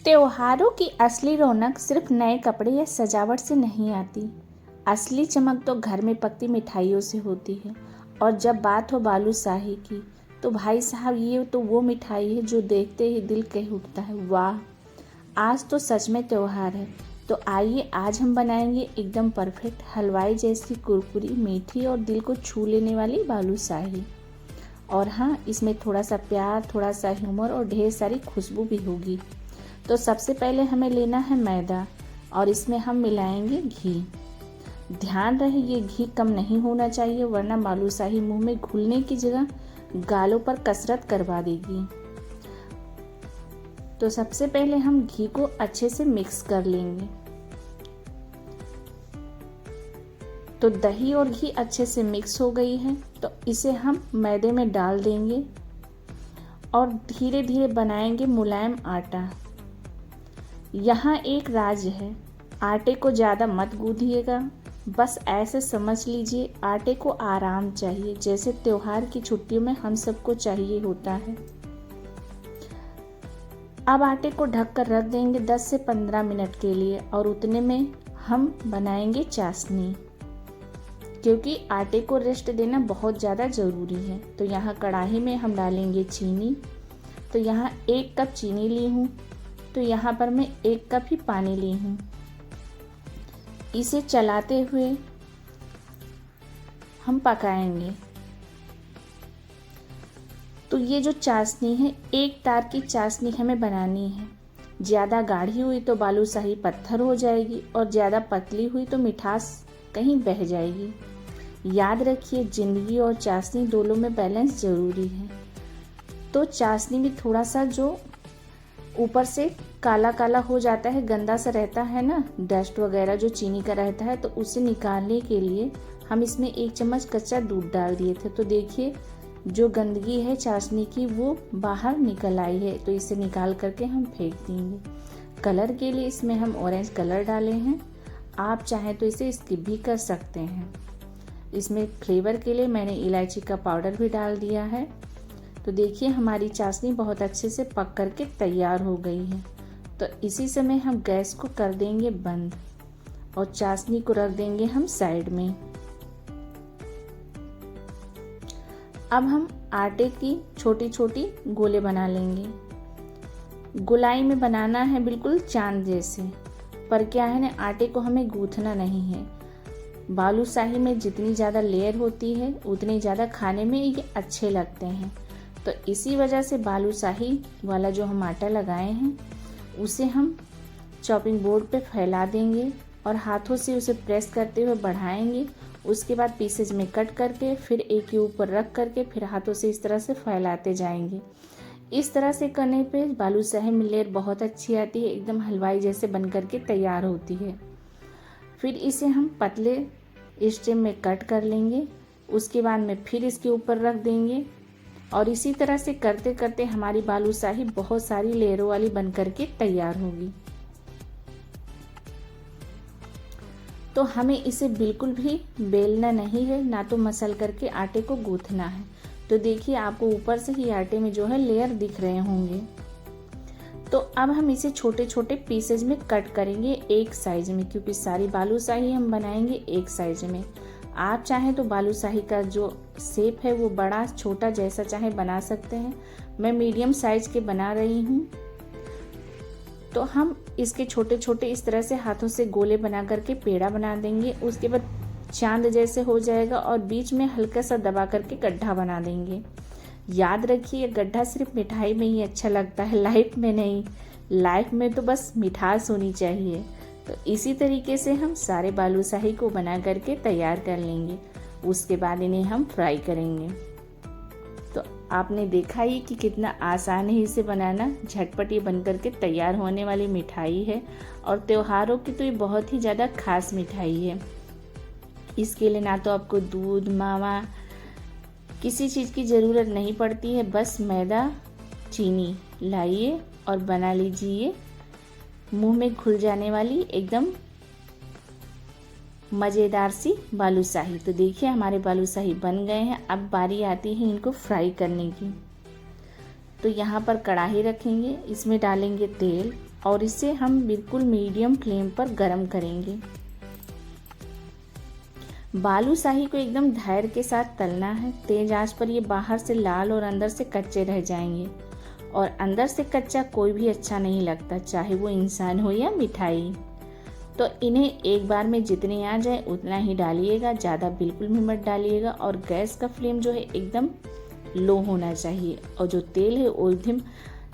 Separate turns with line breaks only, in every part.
त्योहारों की असली रौनक सिर्फ नए कपड़े या सजावट से नहीं आती। असली चमक तो घर में पकती मिठाइयों से होती है। और जब बात हो बालूशाही की, तो भाई साहब ये तो वो मिठाई है जो देखते ही दिल कह उठता है, वाह आज तो सच में त्योहार है। तो आइए आज हम बनाएंगे एकदम परफेक्ट हलवाई जैसी कुरकुरी, मीठी और दिल को छू लेने वाली बालूशाही। और हाँ, इसमें थोड़ा सा प्यार, थोड़ा सा ह्यूमर और ढेर सारी खुशबू भी होगी। तो सबसे पहले हमें लेना है मैदा और इसमें हम मिलाएंगे घी। ध्यान रहे ये घी कम नहीं होना चाहिए, वरना बालूशाही मुंह में घुलने की जगह गालों पर कसरत करवा देगी। तो सबसे पहले हम घी को अच्छे से मिक्स कर लेंगे। तो दही और घी अच्छे से मिक्स हो गई है, तो इसे हम मैदे में डाल देंगे और धीरे धीरे बनाएंगे मुलायम आटा। यहाँ एक राज है, आटे को ज़्यादा मत गूंथिएगा, बस ऐसे समझ लीजिए आटे को आराम चाहिए, जैसे त्योहार की छुट्टियों में हम सबको चाहिए होता है। अब आटे को ढककर रख देंगे 10 से 15 मिनट के लिए और उतने में हम बनाएंगे चाशनी, क्योंकि आटे को रेस्ट देना बहुत ज़्यादा ज़रूरी है। तो यहाँ कढ़ाई में हम डालेंगे चीनी। तो यहाँ 1 कप चीनी ली हूँ, तो यहाँ पर मैं 1 कप ही पानी ली हूँ। इसे चलाते हुए हम पकाएंगे। तो ये जो चाशनी है, एक तार की चाशनी हमें बनानी है। ज़्यादा गाढ़ी हुई तो बालूशाही पत्थर हो जाएगी और ज़्यादा पतली हुई तो मिठास कहीं बह जाएगी। याद रखिए, जिंदगी और चाशनी दोनों में बैलेंस ज़रूरी है। तो चाशनी में थोड़ा सा जो ऊपर से काला काला हो जाता है, गंदा सा रहता है ना, डस्ट वगैरह जो चीनी का रहता है, तो उसे निकालने के लिए हम इसमें 1 चम्मच कच्चा दूध डाल दिए थे। तो देखिए जो गंदगी है चाशनी की वो बाहर निकल आई है। तो इसे निकाल करके हम फेंक देंगे। कलर के लिए इसमें हम ऑरेंज कलर डाले हैं, आप चाहें तो इसे स्किप भी कर सकते हैं। इसमें फ्लेवर के लिए मैंने इलायची का पाउडर भी डाल दिया है। तो देखिए हमारी चाशनी बहुत अच्छे से पक करके तैयार हो गई है। तो इसी समय हम गैस को कर देंगे बंद और चाशनी को रख देंगे हम साइड में। अब हम आटे की छोटी छोटी गोले बना लेंगे। गोलाई में बनाना है बिल्कुल चांद जैसे, पर क्या है ना, आटे को हमें गूंथना नहीं है। बालूशाही में जितनी ज़्यादा लेयर होती है उतनी ज़्यादा खाने में ये अच्छे लगते हैं। तो इसी वजह से बालूशाही वाला जो हम आटा लगाए हैं उसे हम चॉपिंग बोर्ड पे फैला देंगे और हाथों से उसे प्रेस करते हुए बढ़ाएंगे। उसके बाद पीसेज में कट करके फिर एक के ऊपर रख करके फिर हाथों से इस तरह से फैलाते जाएंगे। इस तरह से करने पे बालूशाही में लेयर बहुत अच्छी आती है, एकदम हलवाई जैसे बन करके तैयार होती है। फिर इसे हम पतले स्टेम में कट कर लेंगे। उसके बाद में फिर इसके ऊपर रख देंगे और इसी तरह से करते करते हमारी बालूशाही बहुत सारी लेयरों वाली बन करके तैयार होगी। तो हमें इसे बिल्कुल भी बेलना नहीं है, ना तो मसल करके आटे को गूंथना है। तो देखिए आपको ऊपर से ही आटे में जो है लेयर दिख रहे होंगे। तो अब हम इसे छोटे छोटे पीसेज में कट करेंगे एक साइज में, क्योंकि सारी बालूशाही हम बनाएंगे एक साइज में। आप चाहें तो बालूशाही का जो शेप है वो बड़ा छोटा जैसा चाहे बना सकते हैं। मैं मीडियम साइज के बना रही हूँ। तो हम इसके छोटे छोटे इस तरह से हाथों से गोले बना करके पेड़ा बना देंगे। उसके बाद चांद जैसे हो जाएगा और बीच में हल्का सा दबा करके गड्ढा बना देंगे। याद रखिए गड्ढा सिर्फ मिठाई में ही अच्छा लगता है, लाइफ में नहीं। लाइफ में तो बस मिठास होनी चाहिए। तो इसी तरीके से हम सारे बालूशाही को बना करके तैयार कर लेंगे। उसके बाद इन्हें हम फ्राई करेंगे। तो आपने देखा ही कि कितना आसान है इसे बनाना। झटपट ये बन करके तैयार होने वाली मिठाई है और त्योहारों की तो ये बहुत ही ज़्यादा खास मिठाई है। इसके लिए ना तो आपको दूध, मावा, किसी चीज़ की ज़रूरत नहीं पड़ती है, बस मैदा, चीनी लाइए और बना लीजिए मुंह में घुल जाने वाली एकदम मज़ेदार सी बालूशाही। तो देखिए हमारे बालूशाही बन गए हैं। अब बारी आती है इनको फ्राई करने की। तो यहाँ पर कढ़ाई रखेंगे, इसमें डालेंगे तेल और इसे हम बिल्कुल मीडियम फ्लेम पर गरम करेंगे। बालूशाही को एकदम धैर्य के साथ तलना है। तेज आंच पर ये बाहर से लाल और अंदर से कच्चे रह जाएंगे, और अंदर से कच्चा कोई भी अच्छा नहीं लगता, चाहे वो इंसान हो या मिठाई। तो इन्हें एक बार में जितने आ जाए उतना ही डालिएगा, ज़्यादा बिल्कुल भी मत डालिएगा। और गैस का फ्लेम जो है एकदम लो होना चाहिए, और जो तेल है वो एकदम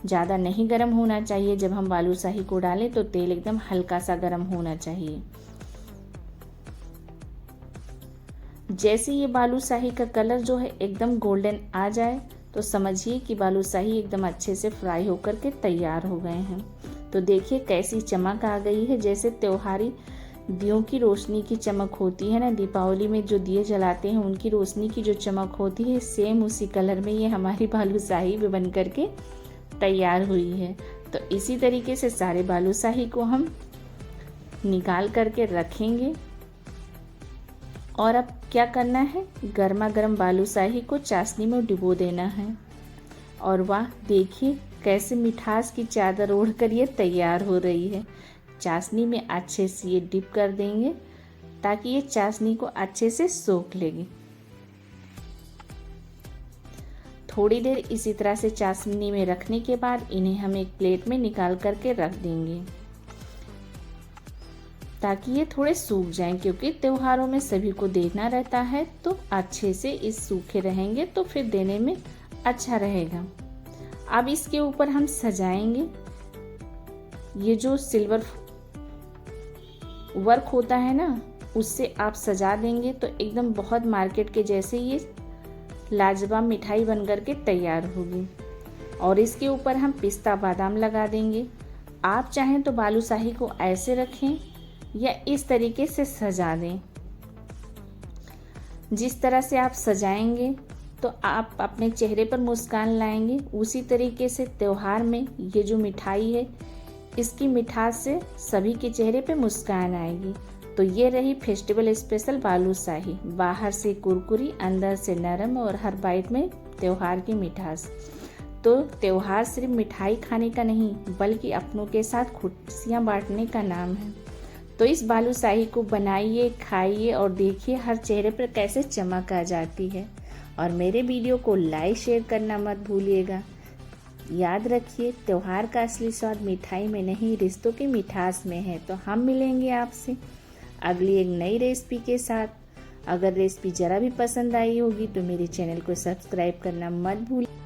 ज़्यादा नहीं गर्म होना चाहिए। जब हम बालूशाही को डालें तो तेल एकदम हल्का सा गर्म होना चाहिए। जैसे ये बालूशाही का कलर जो है एकदम गोल्डन आ जाए तो समझिए कि बालूशाही एकदम अच्छे से फ्राई होकर के तैयार हो गए हैं। तो देखिए कैसी चमक आ गई है, जैसे त्योहारी दियों की रोशनी की चमक होती है ना, दीपावली में जो दिए जलाते हैं उनकी रोशनी की जो चमक होती है, सेम उसी कलर में ये हमारी बालूशाही भी बन करके तैयार हुई है। तो इसी तरीके से सारे बालूशाही को हम निकाल करके रखेंगे। और अब क्या करना है, गर्मा गर्म बालूशाही को चाशनी में डुबो देना है। और वाह, देखिए कैसे मिठास की चादर ओढ़ कर ये तैयार हो रही है। चाशनी में अच्छे से ये डिप कर देंगे ताकि ये चाशनी को अच्छे से सोख लेगी। थोड़ी देर इसी तरह से चाशनी में रखने के बाद इन्हें हम एक प्लेट में निकाल करके रख देंगे ताकि ये थोड़े सूख जाएं, क्योंकि त्योहारों में सभी को देना रहता है, तो अच्छे से इस सूखे रहेंगे तो फिर देने में अच्छा रहेगा। अब इसके ऊपर हम सजाएंगे। ये जो सिल्वर वर्क होता है ना, उससे आप सजा देंगे तो एकदम बहुत मार्केट के जैसे ये लाजवाब मिठाई बन करके तैयार होगी। और इसके ऊपर हम पिस्ता बादाम लगा देंगे। आप चाहें तो बालूशाही को ऐसे रखें या इस तरीके से सजा दें। जिस तरह से आप सजाएंगे तो आप अपने चेहरे पर मुस्कान लाएंगे, उसी तरीके से त्योहार में ये जो मिठाई है इसकी मिठास से सभी के चेहरे पे मुस्कान आएगी। तो ये रही फेस्टिवल स्पेशल बालूशाही, बाहर से कुरकुरी, अंदर से नरम और हर बाइट में त्योहार की मिठास। तो त्योहार सिर्फ मिठाई खाने का नहीं बल्कि अपनों के साथ खुशियाँ बांटने का नाम है। तो इस बालूशाही को बनाइए, खाइए और देखिए हर चेहरे पर कैसे चमक आ जाती है। और मेरे वीडियो को लाइक शेयर करना मत भूलिएगा। याद रखिए, त्योहार का असली स्वाद मिठाई में नहीं, रिश्तों की मिठास में है। तो हम मिलेंगे आपसे अगली एक नई रेसिपी के साथ। अगर रेसिपी ज़रा भी पसंद आई होगी तो मेरे चैनल को सब्सक्राइब करना मत भूलिए।